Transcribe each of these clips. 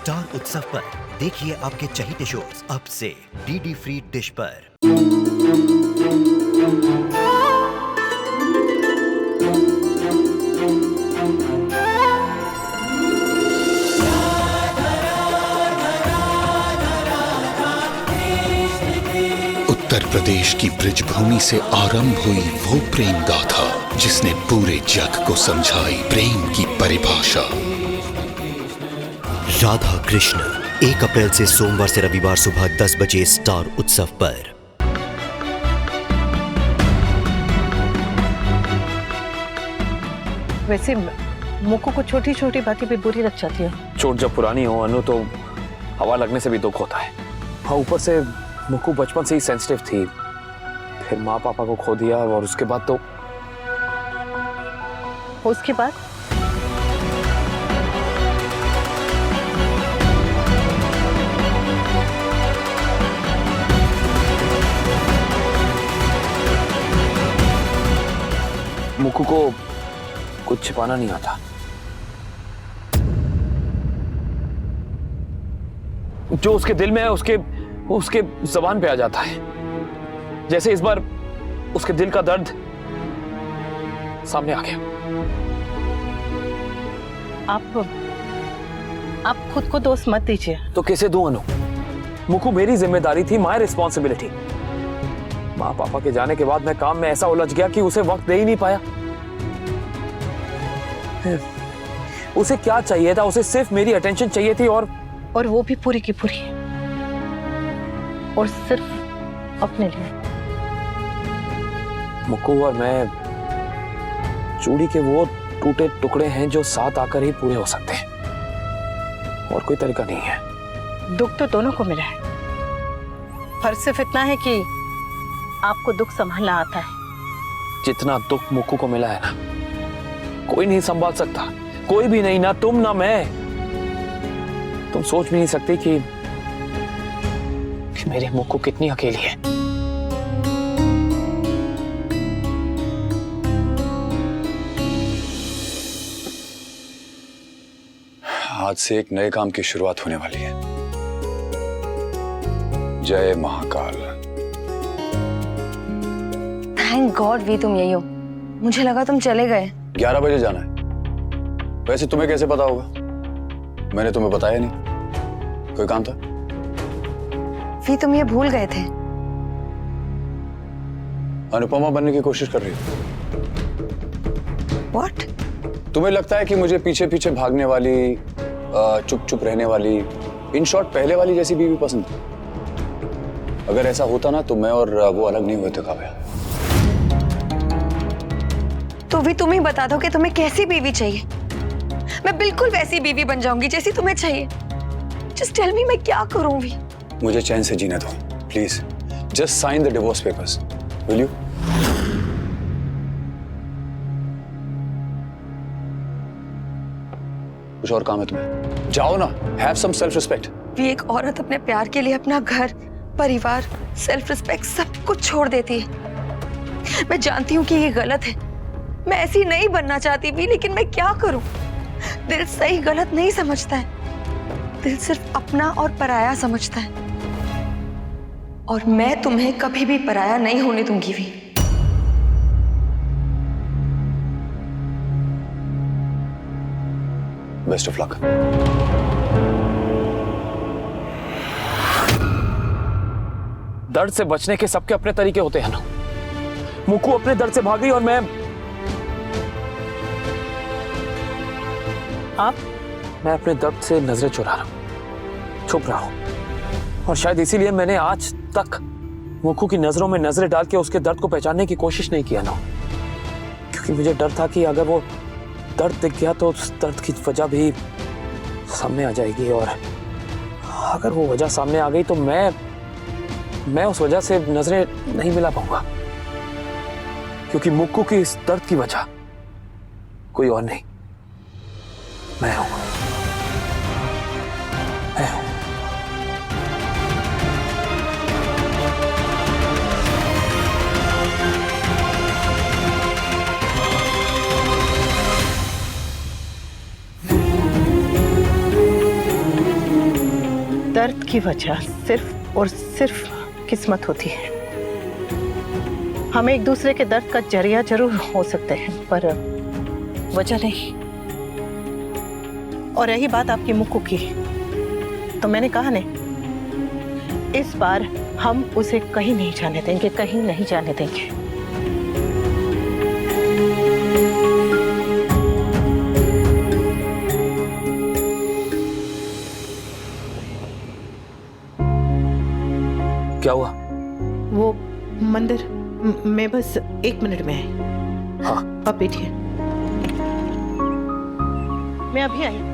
Star उत्सव पर देखिए आपके चहीते शोज अब से डीडी फ्री डिश पर। उत्तर प्रदेश की ब्रिजभूमि से आरंभ हुई वो प्रेम गाथा जिसने पूरे जग को समझाई प्रेम की परिभाषा। राधा कृष्ण 1 अप्रैल से सोमवार से रविवार सुबह 10 बजे स्टार उत्सव पर। वैसे मुक्कू को छोटी छोटी बातें भी बुरी लग जाती है। चोट जब पुरानी हो अनु तो हवा लगने से भी दुख होता है। हाँ, ऊपर से मुक्कू बचपन से ही सेंसिटिव थी, फिर माँ पापा को खो दिया और उसके बाद मुक्कू को कुछ छिपाना नहीं आता। जो उसके दिल में है उसके जबान पे आ जाता है। जैसे इस बार उसके दिल का दर्द सामने आ गया। आप खुद को दोष मत दीजिए। तो कैसे दूं अनु? मुक्कू मेरी जिम्मेदारी थी, माय रिस्पॉन्सिबिलिटी। माँ पापा के जाने के बाद मैं काम में ऐसा उलझ गया कि उसे वक्त दे ही नहीं पाया। उसे क्या चाहिए था? उसे सिर्फ मेरी अटेंशन चाहिए थी और वो भी पूरी की पूरी, और सिर्फ अपने लिए। मुक्कू और मैं चूड़ी के वो टूटे टुकड़े हैं जो साथ आकर ही पूरे हो सकते हैं, और कोई तरीका नहीं है। दुख तो दोनों को मिला है, फर्क सिर्फ इतना है कि आपको दुख संभालना आता है। जितना दुख मुक्कू को मिला है ना, कोई नहीं संभाल सकता, कोई भी नहीं, ना तुम ना मैं। तुम सोच भी नहीं सकती कि मेरी मुक्कू कितनी अकेली है। आज से एक नए काम की शुरुआत होने वाली है। जय महाकाल। थैंक गॉड वी तुम यही हो। मुझे लगा तुम चले गए। 11 बजे जाना है। वैसे तुम्हें कैसे पता होगा? मैंने तुम्हें बताया नहीं। कोई काम था? वी तुम ये भूल गए थे। अनुपमा बनने की कोशिश कर रही हो? What? तुम्हें लगता है कि मुझे पीछे पीछे भागने वाली, चुप चुप रहने वाली, इन शॉर्ट पहले वाली जैसी बीवी पसंद है? अगर ऐसा होता ना तो मैं और वो अलग नहीं हुए थे काव्या। तो भी तुम ही बता दो कि तुम्हें कैसी बीवी चाहिए। मैं बिल्कुल वैसी बीवी बन जाऊंगी जैसी तुम्हें चाहिए। जस्ट टेल मी, मैं क्या करूं भी? मुझे चैन से जीने दो please. Just sign the divorce papers, will you? कुछ और काम है तुम्हें? जाओ ना, हैव सम सेल्फ रिस्पेक्ट। भी एक औरत अपने प्यार के लिए अपना घर, परिवार, सेल्फ रिस्पेक्ट सब कुछ छोड़ देती है। मैं जानती हूँ कि ये गलत है, मैं ऐसी नहीं बनना चाहती भी, लेकिन मैं क्या करूं? दिल सही गलत नहीं समझता है। दिल सिर्फ अपना और पराया समझता है, और मैं तुम्हें कभी भी पराया नहीं होने दूंगी भी। Best of luck. दर्द से बचने के सबके अपने तरीके होते हैं ना। मुक्कू अपने दर्द से भाग गई और मैं अपने दर्द से नजरें चुरा रहा हूं, छुप रहा हूं। और शायद इसीलिए मैंने आज तक मुक्कू की नजरों में नजरें डाल के उसके दर्द को पहचानने की कोशिश नहीं किया ना, क्योंकि मुझे डर था कि अगर वो दर्द दिख गया तो उस दर्द की वजह भी सामने आ जाएगी, और अगर वो वजह सामने आ गई तो मैं उस वजह से नजरें नहीं मिला पाऊंगा, क्योंकि मुक्कू की इस दर्द की वजह कोई और नहीं, मैं हूं। दर्द की वजह सिर्फ और सिर्फ किस्मत होती है। हम एक दूसरे के दर्द का जरिया जरूर हो सकते हैं, पर वजह नहीं। और रही बात आपकी मुक्कू की, तो मैंने कहा ने, इस बार हम उसे कहीं नहीं जाने देंगे, कहीं नहीं जाने देंगे। क्या हुआ? वो मंदिर मैं बस 1 मिनट में आई। हाँ। आप बैठिए, मैं अभी आई।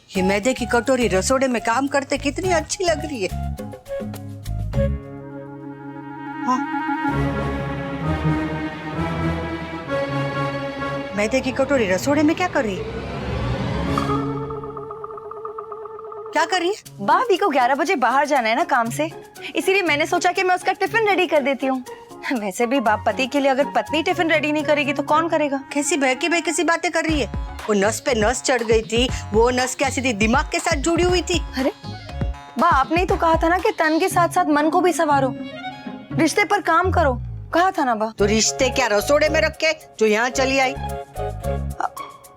ये मैदे की कटोरी रसोड़े में काम करते कितनी अच्छी लग रही है। हाँ। मैदे की कटोरी रसोड़े में क्या कर रही है? क्या कर रही है? भाभी को 11 बजे बाहर जाना है ना काम से, इसीलिए मैंने सोचा कि मैं उसका टिफिन रेडी कर देती हूँ। वैसे भी बाप पति के लिए अगर पत्नी टिफिन रेडी नहीं करेगी तो कौन करेगा? कैसी बहकी बहकी सी बातें कर रही है। वो नस पे नस चढ़ गई थी, वो नस कैसी थी, दिमाग के साथ जुड़ी हुई थी। अरे बा, आपने ही तो कहा था ना कि तन के साथ साथ मन को भी संवारो, रिश्ते पर काम करो, कहा था ना बा। तो रिश्ते क्या रसोड़े में रख के जो यहाँ चली आई?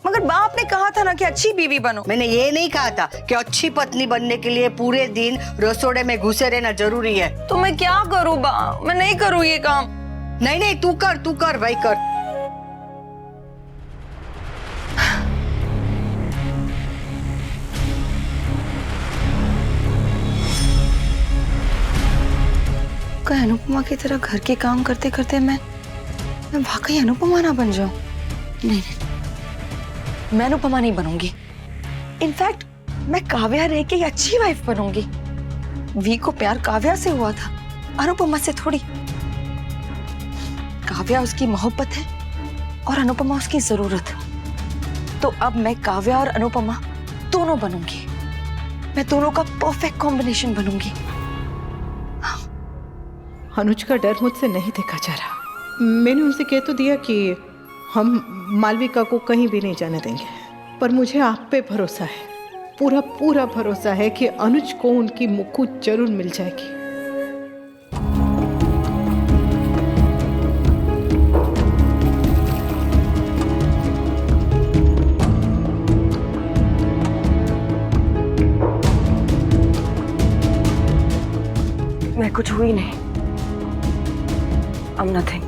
मगर बा, आपने कहा था ना कि अच्छी बीवी बनो। मैंने ये नहीं कहा था कि अच्छी पत्नी बनने के लिए पूरे दिन रसोड़े में घुसे रहना जरूरी है। तो मैं क्या करूँ बा? मैं नहीं करूँ ये काम। नहीं नहीं, तू कर भाई कर। क्या अनुपमा की तरह घर के काम करते करते मैं वाकई अनुपमा ना बन जाऊं? नहीं, मैं अनुपमा नहीं बनूंगी। इनफैक्ट मैं काव्या रह के अच्छी वाइफ बनूंगी। वी को प्यार काव्या से हुआ था, अनुपमा से थोड़ी। काव्या उसकी मोहब्बत है और अनुपमा उसकी जरूरत। तो अब मैं काव्या और अनुपमा दोनों बनूंगी। मैं दोनों का परफेक्ट कॉम्बिनेशन बनूंगी। अनुज का डर मुझसे नहीं देखा जा रहा। मैंने उनसे कह तो दिया कि हम मालविका को कहीं भी नहीं जाने देंगे, पर मुझे आप पे भरोसा है, पूरा पूरा भरोसा है कि अनुज को उनकी मुक्कू जरूर मिल जाएगी। मैं कुछ हुई नहीं। I'm nothing.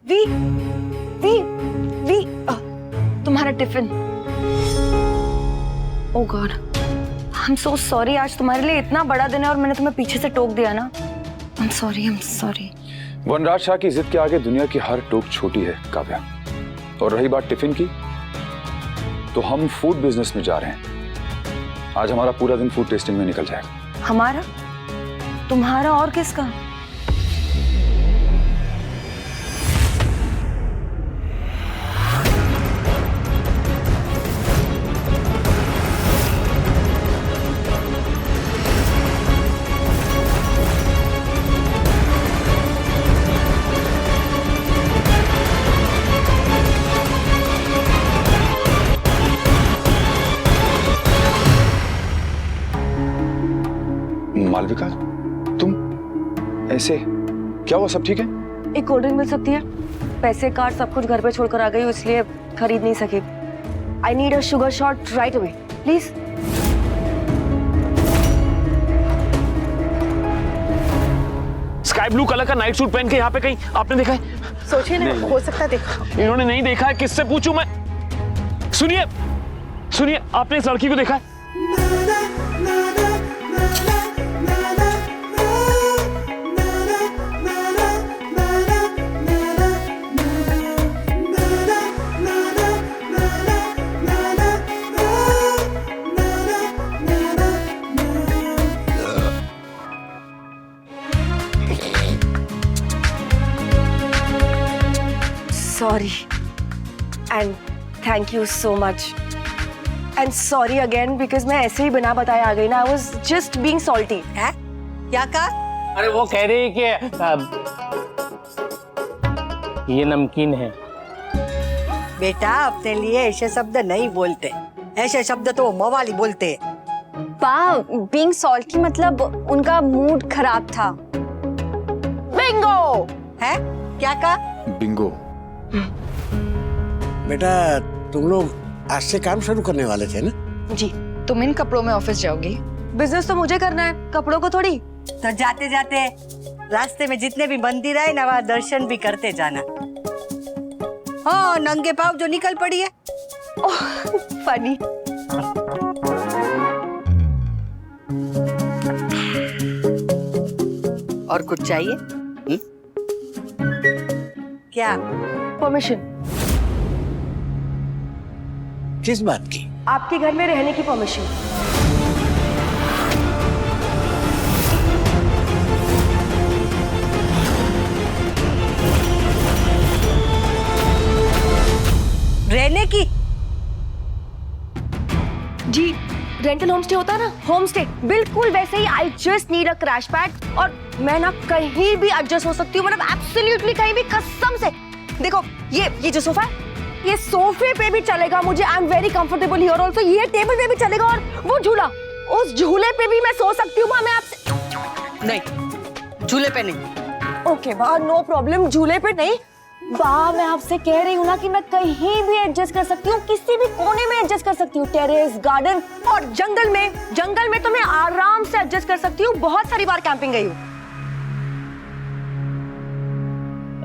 वी, तुम्हारा tiffin. Oh God, I'm so sorry। आज तुम्हारे लिए इतना बड़ा दिन है और मैंने तुम्हें पीछे से टोक दिया ना। I'm sorry। वनराज शाह की जिद के आगे दुनिया की हर टोक छोटी है काव्या। और रही बात टिफिन की, तो हम फूड बिजनेस में जा रहे हैं। आज हमारा पूरा दिन फूड टेस्टिंग में निकल जाएगा। हमारा, तुम्हारा और किसका? मालविका, तुम ऐसे क्या हुआ? सब ठीक है? एक कोल्ड ड्रिंक मिल सकती है? पैसे कार्ड सब कुछ घर पे छोड़कर आ गई हूँ, इसलिए खरीद नहीं सकी। I need a sugar shot right away please. Sky blue colour का नाइट सूट पहन के यहाँ पे कहीं आपने देखा है? सोचिए ना, हो सकता देखा। इन्होंने नहीं देखा है, किससे पूछूं मैं? सुनिए, आपने इस लड़की को देखा है? Sorry and thank you so much and sorry again because मैं ऐसे ही बिना बताए आ गई ना। I was just being salty। है? क्या कहा? अरे वो कह रही है कि ये नमकीन है। बेटा अपने लिए ऐसे शब्द नहीं बोलते, ऐसे शब्द तो मवाली बोलते हैं। बीइंग सॉल्टी मतलब उनका मूड खराब था। बिंगो है क्या कहा? बिंगो। बेटा तुम लोग आज से काम शुरू करने वाले थे ना? जी, तुम इन कपड़ों में ऑफिस जाओगी? बिजनेस तो मुझे करना है, कपड़ों को थोड़ी। तो जाते जाते रास्ते में जितने भी मंदिर आए ना, वहाँ दर्शन भी करते जाना। हाँ, नंगे पाँव जो निकल पड़ी है। ओह फनी। और कुछ चाहिए? क्या? परमिशन। किस बात की? आपके घर में रहने की परमिशन। रहने की? जी, रेंटल होम स्टे होता है ना, होम स्टे बिल्कुल वैसे ही। I just need a crash pad और मैं ना कहीं भी एडजस्ट हो सकती हूँ, मतलब एब्सोल्युटली कहीं भी, कसम से। देखो ये जो सोफा है, ये सोफे पे भी चलेगा मुझे, I am very comfortable here also. ये टेबल पे भी चलेगा और वो झूला, उस झूले पे भी मैं सो सकती हूँ। मैं आपसे नहीं, झूले पे नहीं। ओके वाह, नो प्रॉब्लम, झूले पे नहीं। वाह, मैं आपसे कह रही हूँ ना कि मैं कहीं भी एडजस्ट कर सकती हूँ, किसी भी कोने में एडजस्ट कर सकती हूँ, टेरेस, गार्डन और जंगल में तो मैं आराम से एडजस्ट कर सकती हूँ। बहुत सारी बार कैंपिंग गई हूँ।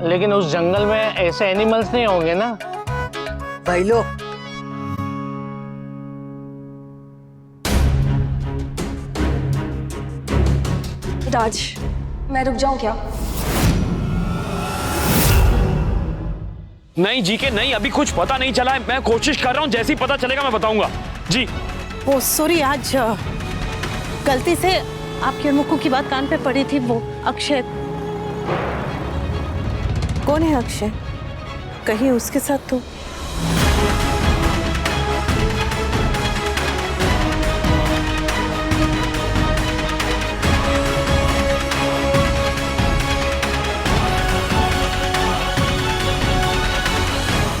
लेकिन उस जंगल में ऐसे एनिमल्स नहीं होंगे ना? भाई लो, राज, मैं रुक जाऊं क्या? नहीं जी के नहीं, अभी कुछ पता नहीं चला है। मैं कोशिश कर रहा हूँ, जैसे ही पता चलेगा मैं बताऊंगा जी। ओ सॉरी, आज गलती से आपकी और मुक्कू की बात कान पे पड़ी थी। वो अक्षय, कौन है अक्षय? कहीं उसके साथ तो?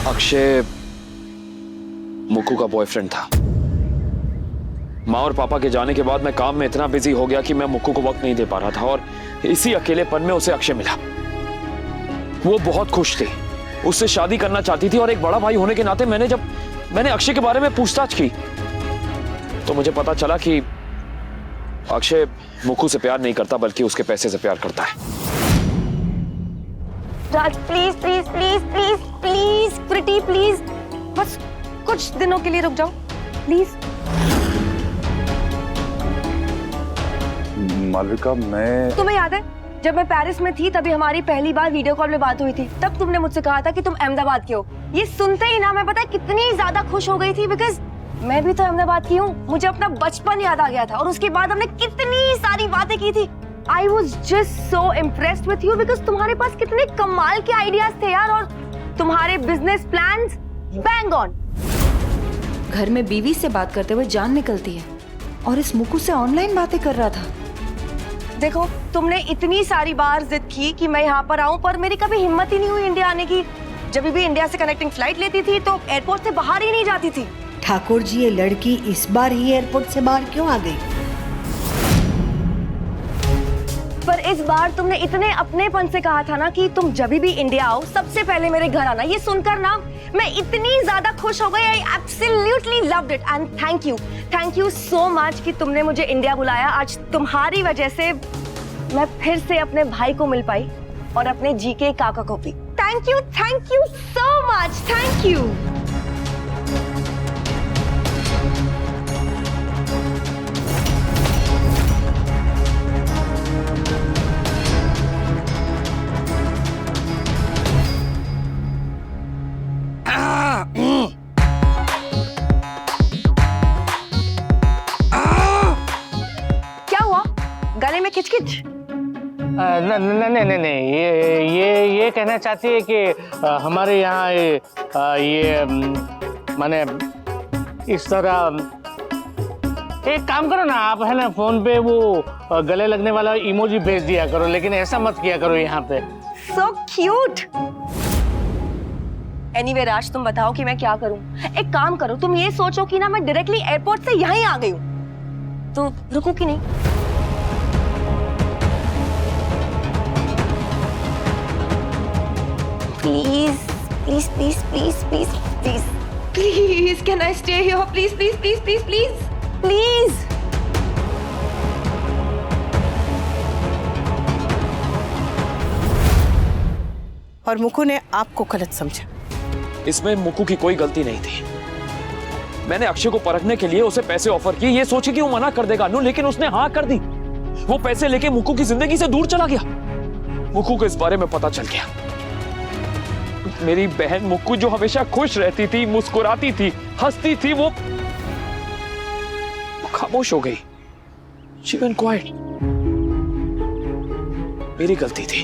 अक्षय मुक्कू का बॉयफ्रेंड था। माँ और पापा के जाने के बाद मैं काम में इतना बिजी हो गया कि मैं मुक्कू को वक्त नहीं दे पा रहा था, और इसी अकेलेपन में उसे अक्षय मिला। वो बहुत खुश थी, उससे शादी करना चाहती थी, और एक बड़ा भाई होने के नाते मैंने अक्षय के बारे में पूछताछ की तो मुझे पता चला कि अक्षय मुक्कू से प्यार नहीं करता, बल्कि उसके पैसे से प्यार करता है। Raj please please please please please pretty please, बस कुछ दिनों के लिए रुक जाओ प्लीज। मालविका, मैं तुम्हें याद है जब मैं पेरिस में थी तभी हमारी पहली बार वीडियो कॉल में बात हुई थी? तब तुमने मुझसे कहा था कि तुम अहमदाबाद के हो। ये सुनते ही ना मैं पता है कितनी ज्यादा खुश हो गई थी, बिकॉज मैं भी तो अहमदाबाद की हूँ। मुझे अपना बचपन याद आ गया था, और उसके बाद हमने कितनी सारी बातें की थी। I was just so impressed with you because तुम्हारे पास कितने कमाल के आइडियाज थे यार, और तुम्हारे बिजनेस प्लान्स बैंग ऑन। घर में बीवी से बात करते हुए जान निकलती है, और इस मुक्कू से ऑनलाइन बातें कर रहा था। देखो, तुमने इतनी सारी बार जिद की कि मैं यहाँ पर आऊँ, पर मेरी कभी हिम्मत ही नहीं हुई इंडिया आने की। जब भी इंडिया से कनेक्टिंग फ्लाइट लेती थी तो एयरपोर्ट से बाहर ही नहीं जाती थी। ठाकुर जी, ये लड़की इस बार ही एयरपोर्ट से बाहर क्यों आ गई? पर इस बार तुमने इतने अपनेपन से कहा था ना कि तुम जब भी इंडिया आओ सबसे पहले मेरे घर आना। ये सुनकर ना मैं इतनी ज्यादा खुश हो गई। I absolutely loved it and thank you so much कि तुमने मुझे इंडिया बुलाया। आज तुम्हारी वजह से मैं फिर से अपने भाई को मिल पाई और अपने जी के काका को भी। Thank you so much, thank you. क्या हुआ? गले में खिचखिच? नहीं, ये कहना चाहती है कि हमारे यहाँ ये माने इस तरह। एक काम करो ना आप, है ना, फोन पे वो गले लगने वाला इमोजी भेज दिया करो, लेकिन ऐसा मत किया करो यहाँ पे। So cute. एनीवे राज, तुम बताओ कि मैं क्या करूं। एक काम करो, तुम ये सोचो कि ना मैं डायरेक्टली एयरपोर्ट से यहीं आ गई हूं, तो रुको कि नहीं? Please please please please please please please, can I stay here? Please please please please please please. और मुकु ने आपको गलत समझा। इसमें मुक्कू की कोई गलती नहीं थी। मैंने अक्षय को परखने के लिए उसे पैसे ऑफर किए, ये सोचे कि वो मना कर देगा अनु, लेकिन उसने हाँ कर दी। वो पैसे लेके मुक्कू की जिंदगी से दूर चला गया। मुक्कू को इस बारे में पता चल गया। मेरी बहन मुक्कू जो हमेशा खुश रहती थी, मुस्कुराती थी, हंसती थी, वो खामोश हो गई। She went quiet। मेरी गलती थी।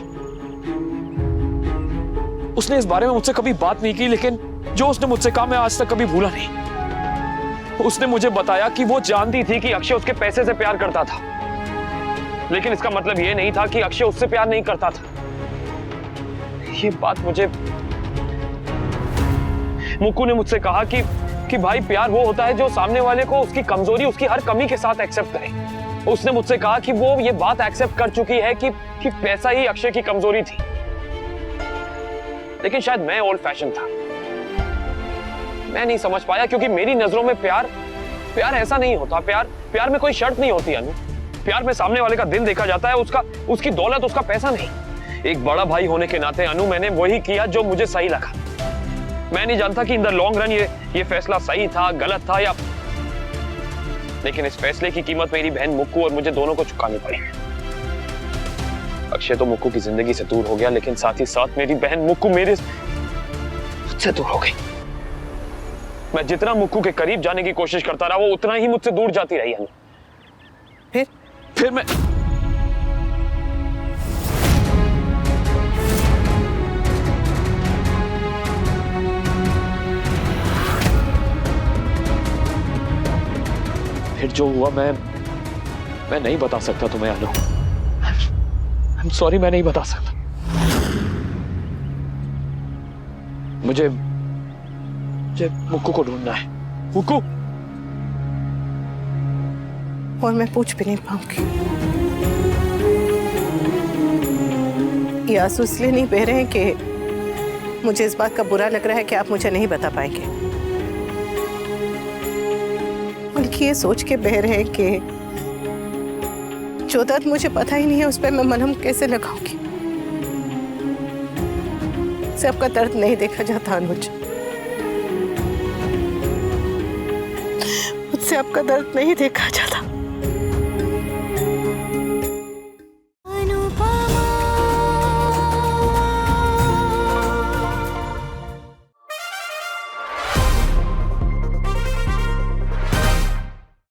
उसने इस बारे में मुझसे कभी बात नहीं की, लेकिन जो उसने मुझसे कहा मैं आज तक कभी भूला नहीं। उसने मुझे बताया कि वो जानती थी कि अक्षय उसके पैसे से प्यार करता था, लेकिन इसका मतलब ये नहीं था कि अक्षय उससे प्यार नहीं करता था। ये बात मुझे मुक्कू ने मुझसे कहा कि भाई प्यार वो होता है जो सामने वाले को उसकी कमजोरी, उसकी हर कमी के साथ एक्सेप्ट करे। उसने मुझसे कहा कि वो ये बात एक्सेप्ट कर चुकी है कि पैसा ही अक्षय की कमजोरी थी, लेकिन शायद मैं ओल्ड फैशन था। मैं नहीं समझ पाया, क्योंकि मेरी नजरों में प्यार ऐसा नहीं होता। प्यार में कोई शर्त नहीं होती अनु। प्यार में सामने वाले का दिल देखा जाता है, उसकी दौलत, उसका पैसा नहीं। एक बड़ा भाई होने के नाते अनु, मैंने वही किया जो मुझे सही लगा। मैं नहीं जानता कि इन द लॉन्ग रन ये फैसला सही था, गलत था, या लेकिन इस फैसले की कीमत मेरी बहन मुक्कू और मुझे दोनों को चुकानी पड़ी। अक्षय तो मुक्कू की जिंदगी से दूर हो गया, लेकिन साथ ही साथ मेरी बहन मुक्कू मुझसे दूर हो गई। मैं जितना मुक्कू के करीब जाने की कोशिश करता रहा, वो उतना ही मुझसे दूर जाती रही है। फिर मैं फिर जो हुआ मैं नहीं बता सकता तुम्हें अनु। I'm sorry, मैं नहीं बता सकता। मुझे मुक्कू को ढूंढना है। मुक्कू। और मैं पूछ भी नहीं पाऊंगी। ये आंसू इसलिए नहीं बह रहे हैं कि मुझे इस बात का बुरा लग रहा है कि आप मुझे नहीं बता पाएंगे, बल्कि ये सोच के बह रहे हैं कि जो दर्द मुझे पता ही नहीं है उस पर मैं मलहम कैसे लगाऊंगी। से आपका दर्द नहीं देखा जाता अनुज, मुझसे आपका दर्द नहीं देखा जाता।